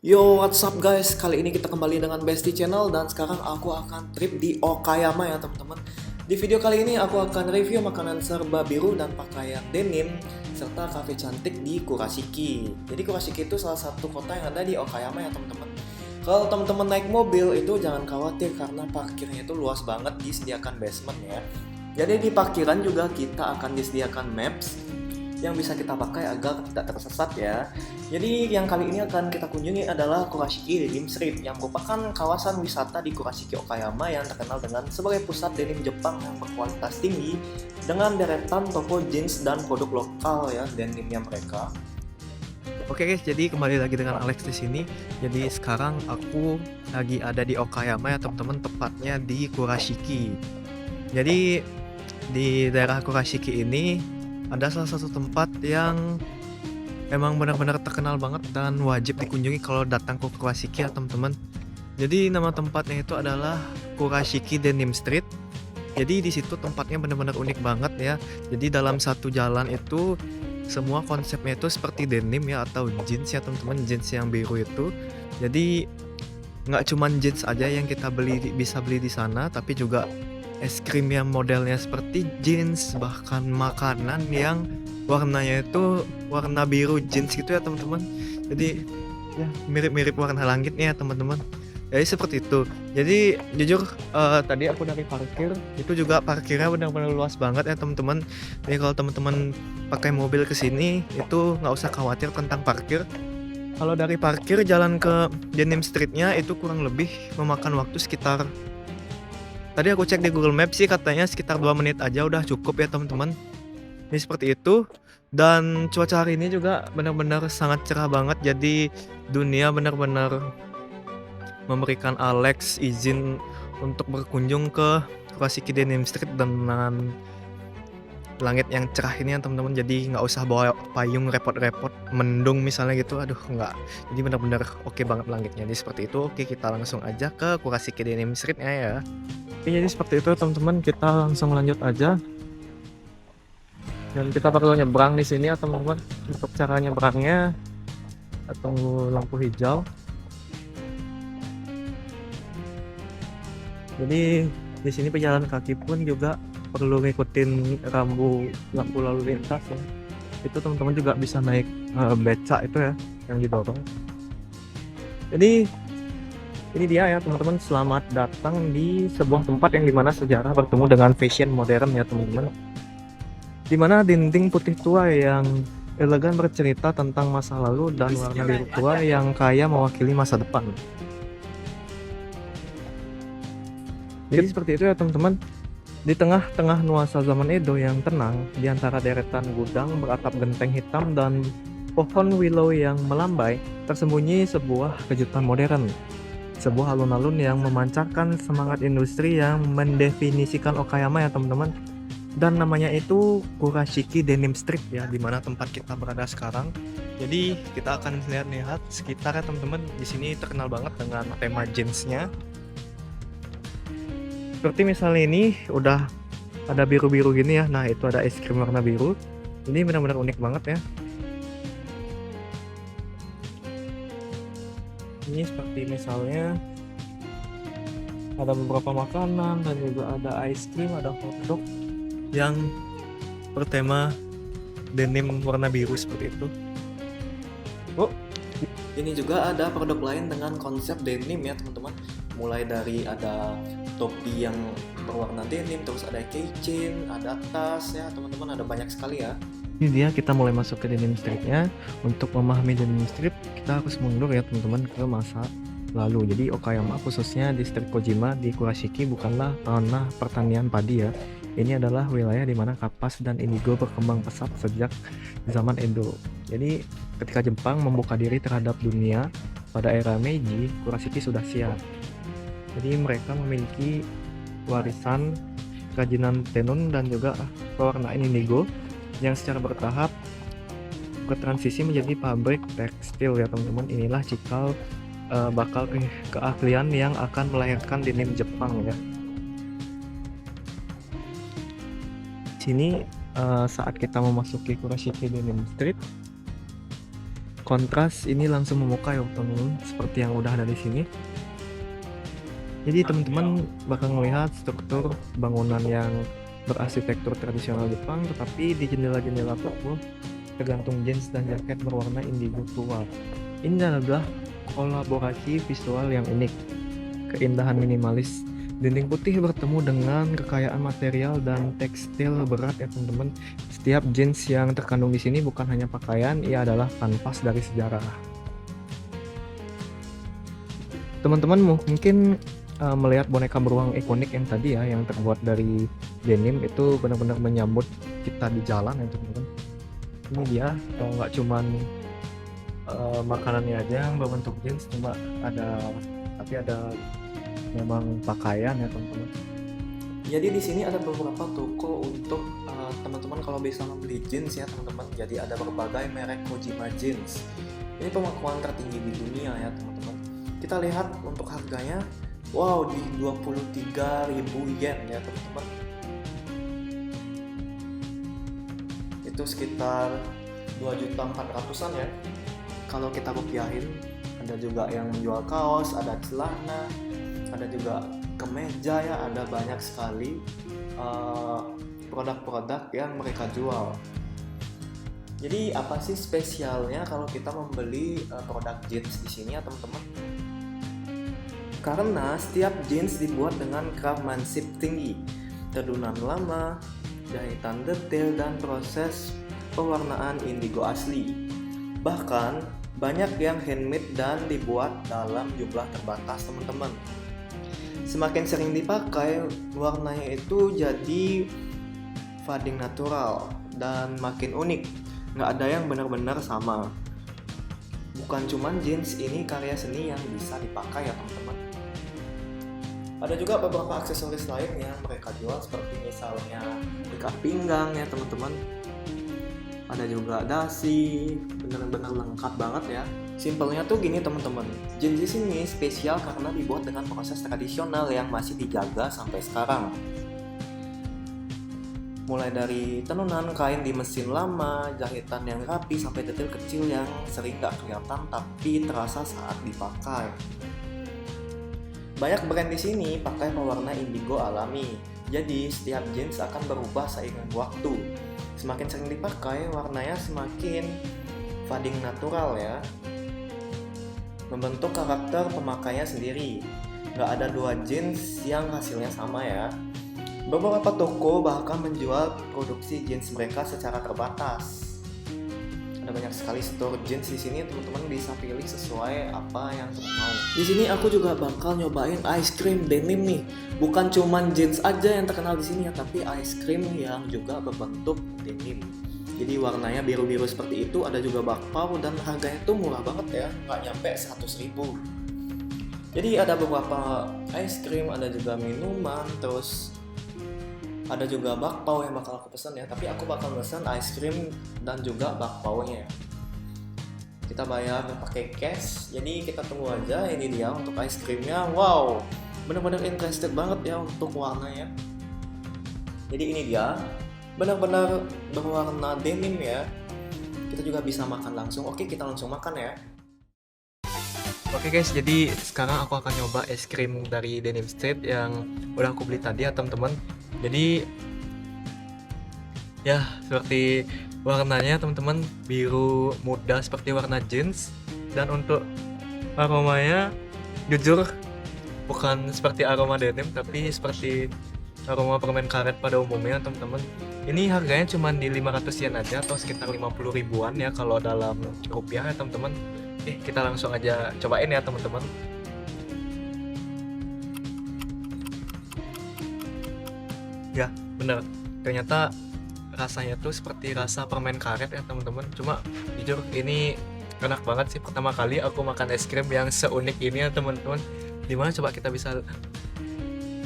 Yo, what's up guys? Kali ini kita kembali dengan Besti Channel dan sekarang aku akan trip di Okayama ya teman-teman. Di video kali ini aku akan review makanan serba biru dan pakaian denim serta cafe cantik di Kurashiki. Jadi Kurashiki itu salah satu kota yang ada di Okayama ya teman-teman. Kalau teman-teman naik mobil itu jangan khawatir karena parkirnya itu luas banget, disediakan basement ya. Jadi di parkiran juga kita akan disediakan maps yang bisa kita pakai agar tidak tersesat ya. Jadi yang kali ini akan kita kunjungi adalah Kurashiki Denim Street yang merupakan kawasan wisata di Kurashiki Okayama yang terkenal dengan sebagai pusat denim Jepang yang berkualitas tinggi dengan deretan toko jeans dan produk lokal ya denimnya mereka. Oke guys, jadi kembali lagi dengan Alex di sini. Jadi sekarang aku lagi ada di Okayama ya teman-teman, tepatnya di Kurashiki. Jadi di daerah Kurashiki ini ada salah satu tempat yang emang benar-benar terkenal banget dan wajib dikunjungi kalau datang ke Kurashiki ya teman-teman. Jadi nama tempatnya itu adalah Kurashiki Denim Street. Jadi di situ tempatnya benar-benar unik banget ya. Jadi dalam satu jalan itu semua konsepnya itu seperti denim ya atau jeans ya teman-teman, jeans yang biru itu. Jadi nggak cuman jeans aja yang kita bisa beli di sana, tapi juga es krim yang modelnya seperti jeans, bahkan makanan yang warnanya itu warna biru jeans gitu ya teman-teman. Jadi ya mirip-mirip warna langitnya ya teman-teman. Jadi seperti itu. Jadi jujur tadi aku dari parkir itu juga parkirnya benar-benar luas banget ya teman-teman. Jadi kalau teman-teman pakai mobil ke sini itu nggak usah khawatir tentang parkir. Kalau dari parkir jalan ke Denim Street-nya itu kurang lebih memakan waktu sekitar, tadi aku cek di Google Maps sih katanya sekitar 2 menit aja udah cukup ya teman-teman. Ini seperti itu. Dan cuaca hari ini juga benar-benar sangat cerah banget. Jadi dunia benar-benar memberikan Alex izin untuk berkunjung ke Kurashiki Denim Street dengan langit yang cerah ini ya teman-teman. Jadi nggak usah bawa payung repot-repot, mendung misalnya gitu, aduh nggak. Jadi benar-benar oke banget langitnya. Jadi seperti itu. Oke, kita langsung aja ke Kurashiki Denim Street-nya ya. Oke, jadi seperti itu teman-teman, kita langsung lanjut aja. Dan kita perlu nyebrang di sini ya teman-teman. Untuk cara nyebrangnya tunggu lampu hijau. Jadi di sini pejalan kaki pun juga perlu ngikutin lampu lalu lintas ya. Itu teman-teman juga bisa naik beca itu ya yang didorong. Jadi ini dia ya teman-teman, selamat datang di sebuah tempat yang dimana sejarah bertemu dengan fashion modern ya teman-teman. Dimana dinding putih tua yang elegan bercerita tentang masa lalu dan warna biru tua yang kaya mewakili masa depan. Jadi seperti itu ya teman-teman. Di tengah-tengah nuansa zaman Edo yang tenang, di antara deretan gudang beratap genteng hitam dan pohon willow yang melambai, tersembunyi sebuah kejutan modern. Sebuah alun-alun yang memancarkan semangat industri yang mendefinisikan Okayama ya teman-teman. Dan namanya itu Kurashiki Denim Street ya, dimana tempat kita berada sekarang. Jadi kita akan lihat-lihat sekitar ya teman-teman. Di sini terkenal banget dengan tema jeansnya. Seperti misalnya ini udah ada biru-biru gini ya. Nah itu ada es krim warna biru. Ini benar-benar unik banget ya. Ini seperti misalnya ada beberapa makanan dan juga ada ice cream, ada hotdog yang bertema denim warna biru seperti itu. Oh, Ini juga ada produk lain dengan konsep denim ya teman-teman. Mulai dari ada topi yang berwarna denim, terus ada keychain, ada tas ya teman-teman, ada banyak sekali ya. ini dia kita mulai masuk ke Denim Street-nya. Untuk memahami Denim Street, kita harus mundur ya teman-teman ke masa lalu. Jadi Okayama khususnya distrik Kojima di Kurashiki bukanlah tanah pertanian padi ya. Ini adalah wilayah di mana kapas dan indigo berkembang pesat sejak zaman Edo. Jadi ketika Jepang membuka diri terhadap dunia pada era Meiji, Kurashiki sudah siap. Jadi mereka memiliki warisan kerajinan tenun dan juga pewarnaan indigo yang secara bertahap bertransisi menjadi pabrik tekstil ya teman-teman. Inilah cikal bakal keahlian yang akan melahirkan denim Jepang ya. Sini saat kita memasuki Kurashiki Denim Street, kontras ini langsung memukau ya teman-teman, seperti yang udah ada di sini. Jadi teman-teman bakal melihat struktur bangunan yang berarsitektur tradisional Jepang, tetapi di jendela-jendela tersebut tergantung jeans dan jaket berwarna indigo tua. Ini adalah kolaborasi visual yang unik, keindahan minimalis. Dinding putih bertemu dengan kekayaan material dan tekstil berat ya teman-teman. Setiap jeans yang terkandung di sini bukan hanya pakaian, ia adalah kanvas dari sejarah. Teman-teman mungkin melihat boneka beruang ikonik yang tadi ya, yang terbuat dari denim, itu benar-benar menyambut kita di jalan ya teman-teman. Ini dia, nggak cuman makanannya aja yang berbentuk jeans, tapi ada memang pakaian ya teman-teman. Jadi di sini ada beberapa toko untuk teman-teman kalau bisa membeli jeans ya teman-teman. Jadi ada berbagai merek Kojima jeans. Ini pengakuan tertinggi di dunia ya teman-teman. Kita lihat untuk harganya, wow, di 23.000 yen ya teman-teman. Itu sekitar 2.400.000-an ya. Kalau kita rupiahin, ada juga yang menjual kaos, ada celana, ada juga kemeja ya, ada banyak sekali produk-produk yang mereka jual. Jadi apa sih spesialnya kalau kita membeli produk jeans di sini ya teman-teman? Karena setiap jeans dibuat dengan craftsmanship tinggi, tedunan lama, jahitan detail, dan proses pewarnaan indigo asli. Bahkan banyak yang handmade dan dibuat dalam jumlah terbatas teman-teman. Semakin sering dipakai, warnanya itu jadi fading natural dan makin unik. Nggak ada yang benar-benar sama. Bukan cuman jeans, ini karya seni yang bisa dipakai ya teman-teman. Ada juga beberapa aksesoris lain yang mereka jual, seperti misalnya ikat pinggang ya teman-teman. Ada juga dasi, benar-benar lengkap banget ya. Simpelnya tuh gini teman-teman, jeans di sini spesial karena dibuat dengan proses tradisional yang masih dijaga sampai sekarang. Mulai dari tenunan kain di mesin lama, jahitan yang rapi, sampai detail kecil yang sering gak kelihatan tapi terasa saat dipakai. Banyak brand di sini pakai pewarna indigo alami, jadi setiap jeans akan berubah seiring waktu. Semakin sering dipakai, warnanya semakin fading natural ya, membentuk karakter pemakainya sendiri. Gak ada dua jeans yang hasilnya sama ya. Beberapa toko bahkan menjual produksi jeans mereka secara terbatas. Ada banyak sekali store jeans di sini, teman-teman bisa pilih sesuai apa yang teman mau. Di sini aku juga bakal nyobain ice cream denim nih. Bukan cuman jeans aja yang terkenal di sini ya, tapi ice cream yang juga berbentuk denim. Jadi warnanya biru-biru seperti itu. Ada juga bakpao dan harganya tuh murah banget ya, nggak nyampe 100.000. Jadi ada beberapa ice cream, ada juga minuman, terus ada juga bakpao yang bakal aku pesan ya, tapi aku bakal pesan ice cream dan juga bakpao-nya. Kita bayar pakai cash, jadi kita tunggu aja. Ini dia untuk ice creamnya. Wow, benar-benar interested banget ya untuk warnanya. Jadi ini dia, benar-benar berwarna denim ya. Kita juga bisa makan langsung. Oke, kita langsung makan ya. Oke guys, jadi sekarang aku akan nyoba es krim dari Denim Street yang udah aku beli tadi ya teman-teman. Jadi ya seperti warnanya teman-teman, biru muda seperti warna jeans. Dan untuk aromanya jujur bukan seperti aroma denim, tapi seperti aroma permen karet pada umumnya teman-teman. Ini harganya cuma di 500 yen aja atau sekitar 50 ribuan ya kalau dalam rupiah ya teman-teman. Kita langsung aja cobain ya teman-teman. Ya bener, ternyata rasanya tuh seperti rasa permen karet ya teman-teman. Cuma jujur ini enak banget sih, pertama kali aku makan es krim yang seunik ini ya teman-teman. Dimana coba kita bisa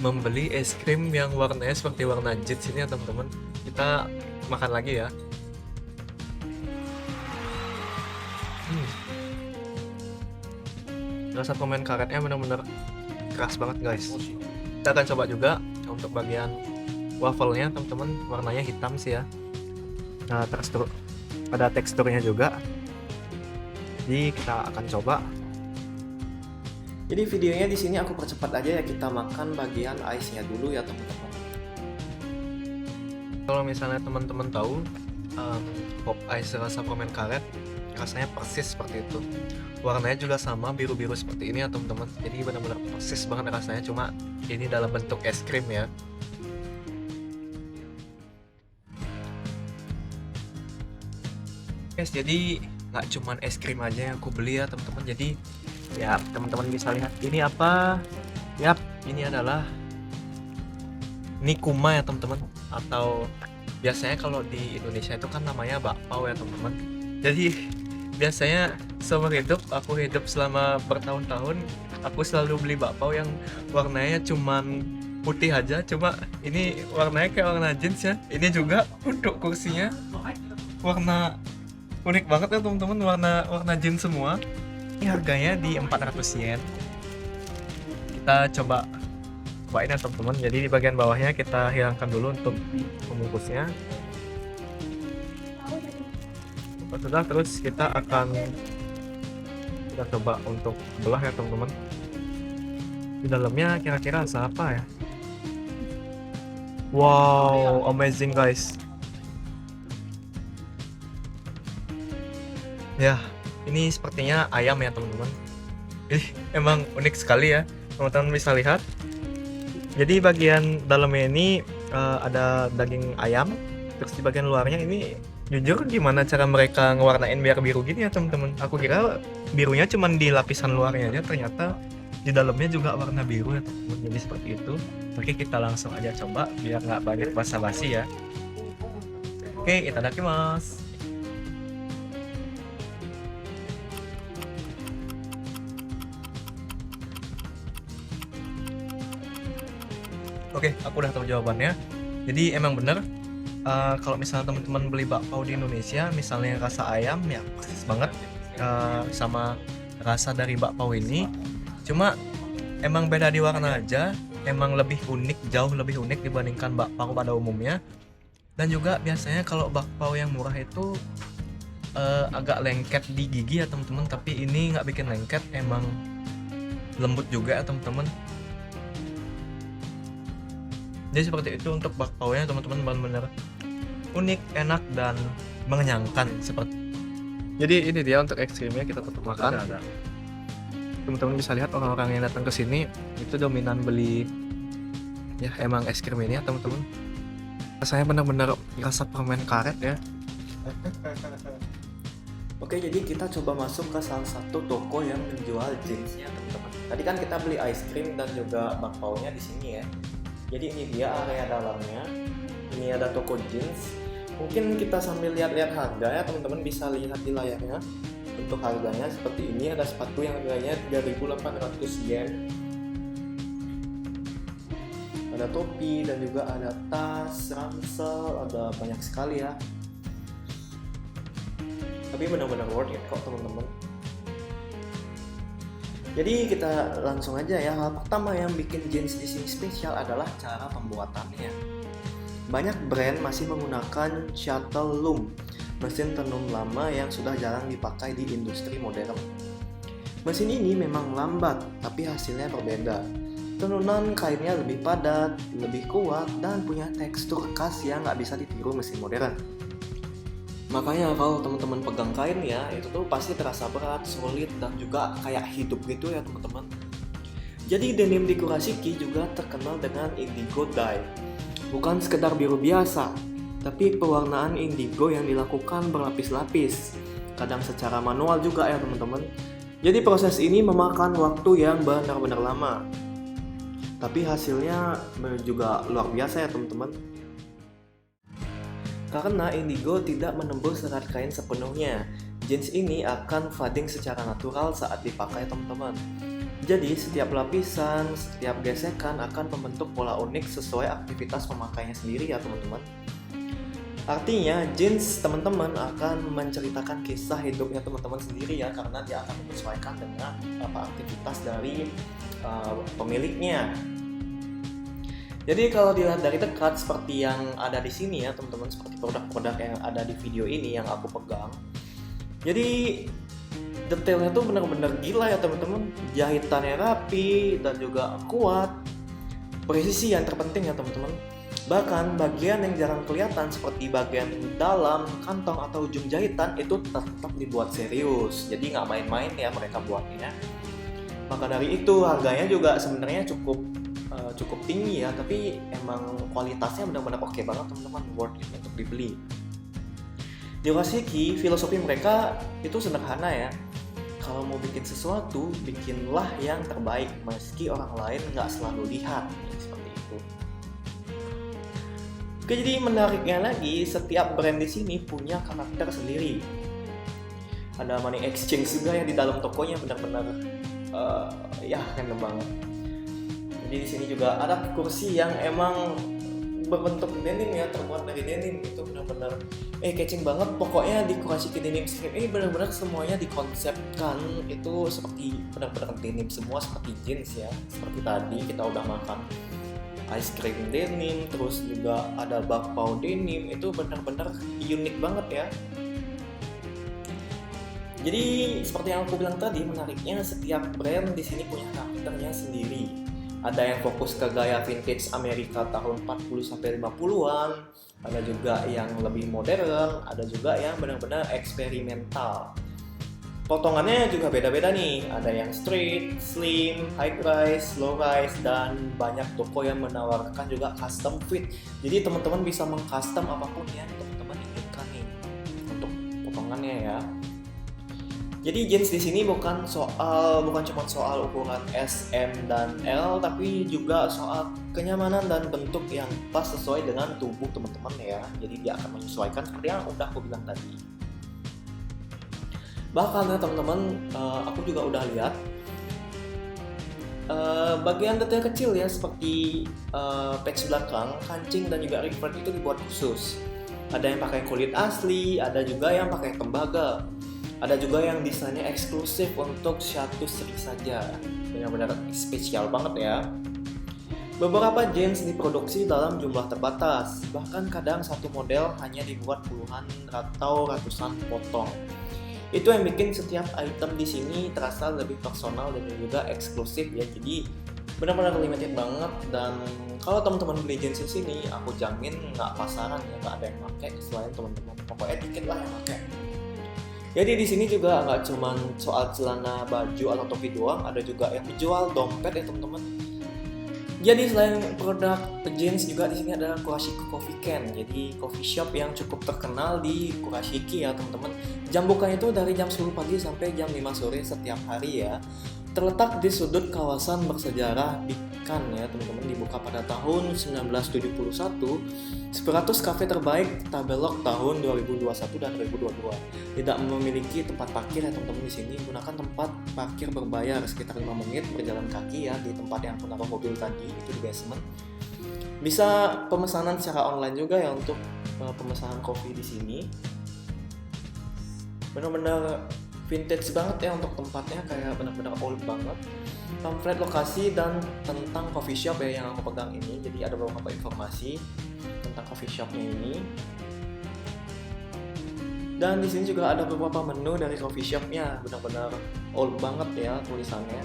membeli es krim yang warnanya seperti warna jeans ini ya teman-teman. Kita makan lagi ya. Rasa permen karetnya benar-benar keras banget guys. Kita akan coba juga untuk bagian wafelnya teman-teman, warnanya hitam sih ya. Nah, ada teksturnya juga. Jadi kita akan coba. Jadi videonya di sini aku percepat aja ya, kita makan bagian ice-nya dulu ya teman-teman. Kalau misalnya teman-teman tahu pop ice rasa permen karet, rasanya persis seperti itu. Warnanya juga sama, biru-biru seperti ini ya teman-teman. Jadi benar-benar persis banget rasanya, cuma ini dalam bentuk es krim ya. Guys, jadi nggak cuman es krim aja yang aku beli ya teman-teman. Jadi ya teman-teman bisa lihat ini apa. Yap, ini adalah nikuma ya teman-teman, atau biasanya kalau di Indonesia itu kan namanya bakpao ya teman-teman. Jadi biasanya seumur hidup aku hidup selama bertahun-tahun, aku selalu beli bakpao yang warnanya cuman putih aja, cuma ini warnanya kayak warna jeans ya. Ini juga untuk kursinya warna unik banget ya teman-teman, warna jeans semua. Ini harganya di 400 yen. Kita coba cobain ya teman-teman. Jadi di bagian bawahnya kita hilangkan dulu untuk pembungkusnya. Sudah, terus kita coba untuk belah ya teman-teman. Di dalamnya kira-kira rasa apa ya? Wow, amazing guys. Ya, ini sepertinya ayam ya teman-teman. Jadi emang unik sekali ya, teman-teman bisa lihat. Jadi bagian dalamnya ini ada daging ayam, terus di bagian luarnya ini jujur gimana cara mereka ngewarnain biar biru gini ya teman-teman. Aku kira birunya cuman di lapisan luarnya aja, ternyata di dalamnya juga warna biru ya teman-teman. Jadi seperti itu. Oke, kita langsung aja coba biar nggak banyak basa-basi ya. Oke, itadakimasu. Oke, aku udah tahu jawabannya. Jadi emang bener, kalau misalnya teman-teman beli bakpao di Indonesia, misalnya rasa ayam ya persis banget sama rasa dari bakpao ini. Cuma emang beda di warna aja, emang lebih unik, jauh lebih unik dibandingkan bakpao pada umumnya. Dan juga biasanya kalau bakpao yang murah itu agak lengket di gigi ya teman-teman, tapi ini nggak bikin lengket, emang lembut juga ya teman-teman. Jadi seperti itu untuk bakpao nya teman-teman, benar-benar unik, enak, dan mengenyangkan seperti. Jadi ini dia untuk es krimnya, kita tetap makan. Teman-teman bisa lihat orang-orang yang datang ke sini itu dominan beli ya emang es krim ini ya teman-teman. Rasanya benar-benar rasa permen karet ya. Oke, jadi kita coba masuk ke salah satu toko yang menjual jeansnya teman-teman. Tadi kan kita beli ice cream dan juga bakpao-nya di sini ya. Jadi ini dia area dalamnya. Ini ada toko jeans. Mungkin kita sambil lihat-lihat harga ya teman-teman, bisa lihat di layarnya. Untuk harganya seperti ini, ada sepatu yang harganya 3.800 yen. Ada topi dan juga ada tas, ransel, ada banyak sekali ya. Tapi benar-benar worth it kok teman-teman. Jadi kita langsung aja ya. Hal pertama yang bikin jeans di sini spesial adalah cara pembuatannya. Banyak brand masih menggunakan shuttle loom, mesin tenun lama yang sudah jarang dipakai di industri modern. Mesin ini memang lambat, tapi hasilnya berbeda. Tenunan kainnya lebih padat, lebih kuat, dan punya tekstur khas yang nggak bisa ditiru mesin modern. Makanya kalau teman-teman pegang kain ya, itu tuh pasti terasa berat, sulit, dan juga kayak hidup gitu ya teman-teman. Jadi denim di Kurashiki juga terkenal dengan indigo dye. Bukan sekedar biru biasa, tapi pewarnaan indigo yang dilakukan berlapis-lapis. Kadang secara manual juga ya teman-teman. Jadi proses ini memakan waktu yang benar-benar lama. Tapi hasilnya juga luar biasa ya teman-teman. Karena indigo tidak menembus serat kain sepenuhnya, jeans ini akan fading secara natural saat dipakai teman-teman. Jadi setiap lapisan, setiap gesekan akan membentuk pola unik sesuai aktivitas pemakainya sendiri ya teman-teman. Artinya jeans teman-teman akan menceritakan kisah hidupnya teman-teman sendiri ya, karena dia akan menyesuaikan dengan aktivitas dari pemiliknya. Jadi kalau dilihat dari dekat seperti yang ada di sini ya teman-teman, seperti produk-produk yang ada di video ini yang aku pegang. Jadi Detailnya tuh benar-benar gila ya teman-teman. Jahitannya rapi dan juga kuat. Presisi yang terpenting ya teman-teman. Bahkan bagian yang jarang kelihatan seperti bagian dalam, kantong atau ujung jahitan itu tetap dibuat serius. Jadi nggak main-main ya mereka buatnya. Maka dari itu harganya juga sebenarnya cukup tinggi ya, tapi emang kualitasnya benar-benar oke banget teman-teman, worth it untuk dibeli. Di Kurashiki filosofi mereka itu sederhana ya. Kalau mau bikin sesuatu, bikinlah yang terbaik meski orang lain nggak selalu lihat. Seperti itu. Oke, jadi menariknya lagi, setiap brand di sini punya karakter sendiri. Ada money exchange juga yang di dalam tokonya benar-benar ya keren banget. Jadi di sini juga ada kursi yang emang berbentuk denim ya, terbuat dari denim. Itu benar-benar catching banget. Pokoknya di Kurashiki Denim Stream ini benar-benar semuanya dikonsepkan itu seperti benar-benar denim semua, seperti jeans ya. Seperti tadi kita udah makan ice cream denim, terus juga ada bakpao denim. Itu benar-benar unik banget ya. Jadi seperti yang aku bilang tadi, menariknya setiap brand di sini punya karakternya sendiri. Ada yang fokus ke gaya vintage Amerika tahun 40 sampai 50-an, ada juga yang lebih modern, ada juga yang benar-benar eksperimental. Potongannya juga beda-beda nih, ada yang straight, slim, high rise, low rise, dan banyak toko yang menawarkan juga custom fit. Jadi teman-teman bisa mengcustom apapun yang teman-teman inginkan nih untuk potongannya ya. Jadi jeans di sini bukan cuma soal ukuran S, M, dan L, tapi juga soal kenyamanan dan bentuk yang pas sesuai dengan tubuh teman-teman ya. Jadi dia akan menyesuaikan seperti yang udah aku bilang tadi. Bahkan ya teman-teman, aku juga udah lihat bagian detail kecil ya, seperti patch belakang, kancing, dan juga revert itu dibuat khusus. Ada yang pakai kulit asli, ada juga yang pakai tembaga. Ada juga yang desainnya eksklusif untuk satu seri saja. Benar-benar spesial banget ya. Beberapa jeans diproduksi dalam jumlah terbatas. Bahkan kadang satu model hanya dibuat puluhan atau ratusan potong. Itu yang bikin setiap item di sini terasa lebih personal dan juga eksklusif ya. Jadi benar-benar limited banget, dan kalau teman-teman beli jeans di sini, aku jamin nggak pasaran ya, nggak ada yang pakai selain teman-teman. Pokoknya dikit lah yang pakai. Jadi di sini juga nggak cuma soal celana, baju atau topi doang, ada juga yang dijual dompet ya teman-teman. Jadi selain produk jeans juga di sini ada Kurashiki Coffee Can. Jadi coffee shop yang cukup terkenal di Kurashiki ya teman-teman. Jam bukanya itu dari jam 10 pagi sampai jam 5 sore setiap hari ya. Terletak di sudut kawasan bersejarah Bikan ya teman-teman, dibuka pada tahun 1971. 100 kafe terbaik Tabelok tahun 2021 dan 2022. Tidak memiliki tempat parkir ya teman-teman di sini. Gunakan tempat parkir berbayar sekitar 5 menit berjalan kaki ya di tempat yang aku naruh mobil tadi, itu di basement. Bisa pemesanan secara online juga ya untuk pemesanan kopi di sini. Benar-benar vintage banget ya untuk tempatnya, kayak benar-benar old banget. Pamflet lokasi dan tentang coffee shop ya yang aku pegang ini. Jadi ada beberapa informasi tentang coffee shopnya ini. Dan di sini juga ada beberapa menu dari coffee shopnya, benar-benar old banget ya tulisannya.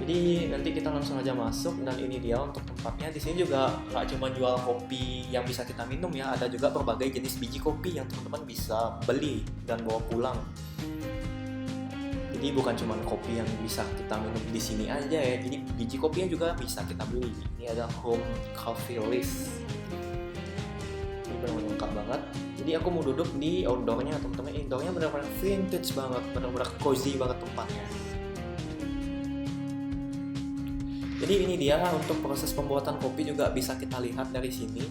Jadi nanti kita langsung aja masuk, dan ini dia untuk tempatnya. Di sini juga nggak cuma jual kopi yang bisa kita minum ya, ada juga berbagai jenis biji kopi yang teman-teman bisa beli dan bawa pulang. Jadi bukan cuma kopi yang bisa kita minum di sini aja ya, jadi biji kopinya juga bisa kita beli. Ini ada home coffee list. Ini benar-benar lengkap banget. Jadi aku mau duduk di outdoornya teman-teman. Indoornya benar-benar vintage banget, benar-benar cozy banget tempatnya. Jadi ini dia untuk proses pembuatan kopi juga bisa kita lihat dari sini.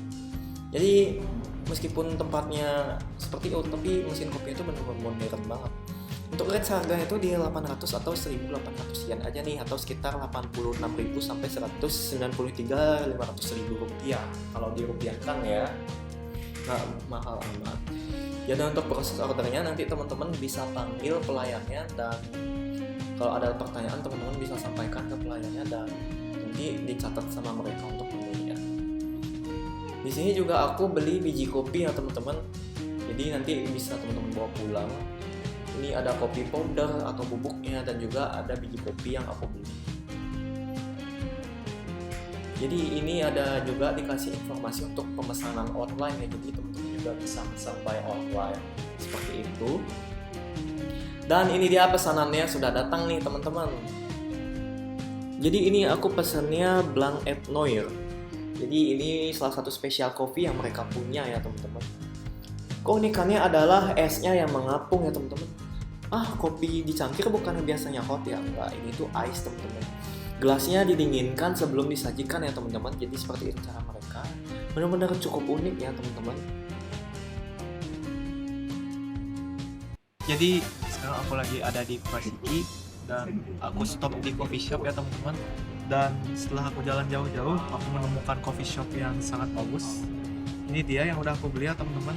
Jadi meskipun tempatnya seperti itu, tapi mesin kopi itu benar-benar modern banget. Untuk range harganya itu di 800 atau 1.800 yen aja nih, atau sekitar 86.000 sampai 193.500 rupiah kalau dirupiahkan ya. Nggak mahal amat. Jadi untuk proses ordernya nanti teman-teman bisa panggil pelayannya, dan kalau ada pertanyaan teman-teman bisa sampaikan ke pelayannya dan nanti dicatat sama mereka untuk menunya. Di sini juga aku beli biji kopi ya teman-teman. Jadi nanti bisa teman-teman bawa pulang. Ini ada kopi powder atau bubuknya dan juga ada biji kopi yang aku beli. Jadi ini ada juga dikasih informasi untuk pemesanan online ya, jadi teman-teman juga bisa pesan by online seperti itu. Dan ini dia pesanannya sudah datang nih teman-teman. Jadi ini aku pesannya Blanc et Noir. Jadi ini salah satu spesial kopi yang mereka punya ya teman-teman. Keunikannya adalah esnya yang mengapung ya teman-teman. Kopi dicangkir bukan biasanya hot ya, enggak, ini tuh ice teman-teman. Gelasnya didinginkan sebelum disajikan ya teman-teman. Jadi seperti itu cara mereka. Benar-benar cukup unik ya teman-teman. Jadi sekarang aku lagi ada di Kurashiki dan aku stop di coffee shop ya teman-teman. Dan setelah aku jalan jauh-jauh, aku menemukan coffee shop yang sangat bagus. Ini dia yang udah aku beli ya teman-teman.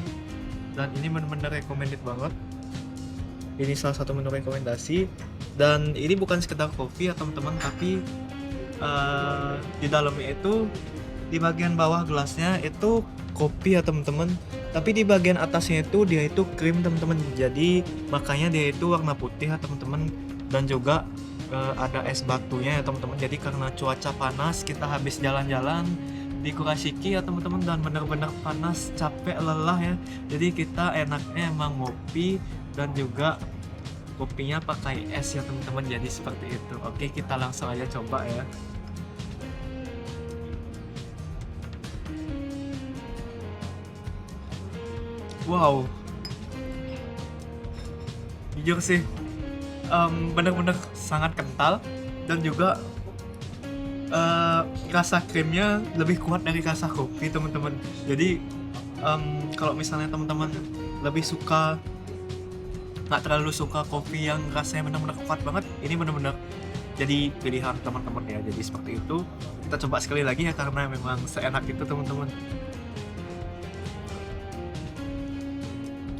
Dan ini benar-benar recommended banget. Ini salah satu menu rekomendasi. Dan ini bukan sekedar kopi ya teman-teman, tapi di dalamnya itu di bagian bawah gelasnya itu kopi ya teman-teman. Tapi di bagian atasnya itu dia itu krim teman-teman. Jadi makanya dia itu warna putih ya teman-teman. Dan juga ada es batunya ya teman-teman. Jadi karena cuaca panas, kita habis jalan-jalan di Kurashiki ya teman-teman, dan benar-benar panas, capek, lelah ya. Jadi kita enaknya emang ngopi dan juga kopinya pakai es ya teman-teman. Jadi seperti itu. Oke, kita langsung aja coba ya. Wow, jujur sih benar-benar sangat kental, dan juga rasa krimnya lebih kuat dari rasa kopi teman-teman. Jadi kalau misalnya teman-teman lebih suka, nggak terlalu suka kopi yang rasanya benar-benar kuat banget, ini benar-benar jadi pilihan teman-teman ya. Jadi seperti itu, kita coba sekali lagi ya karena memang seenak itu teman-teman.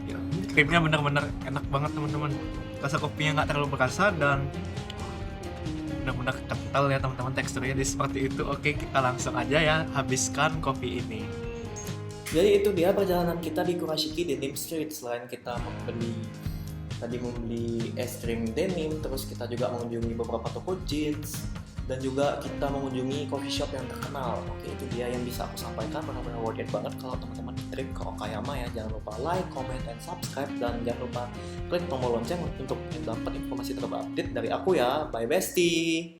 Ya, krimnya benar-benar enak banget teman-teman. Rasa kopinya nggak terlalu berasa dan benar-benar kental ya teman-teman teksturnya. Jadi seperti itu. Oke, kita langsung aja ya habiskan kopi ini. Jadi itu dia perjalanan kita di Kurashiki Denim Street. Selain kita membeli es krim denim, terus kita juga mengunjungi beberapa toko jeans, dan juga kita mengunjungi coffee shop yang terkenal. Oke, itu dia yang bisa aku sampaikan. Benar-benar worth it banget kalau teman-teman trip ke Okayama ya. Jangan lupa like, comment, and subscribe, dan jangan lupa klik tombol lonceng untuk dapat informasi terupdate dari aku ya. Bye bestie.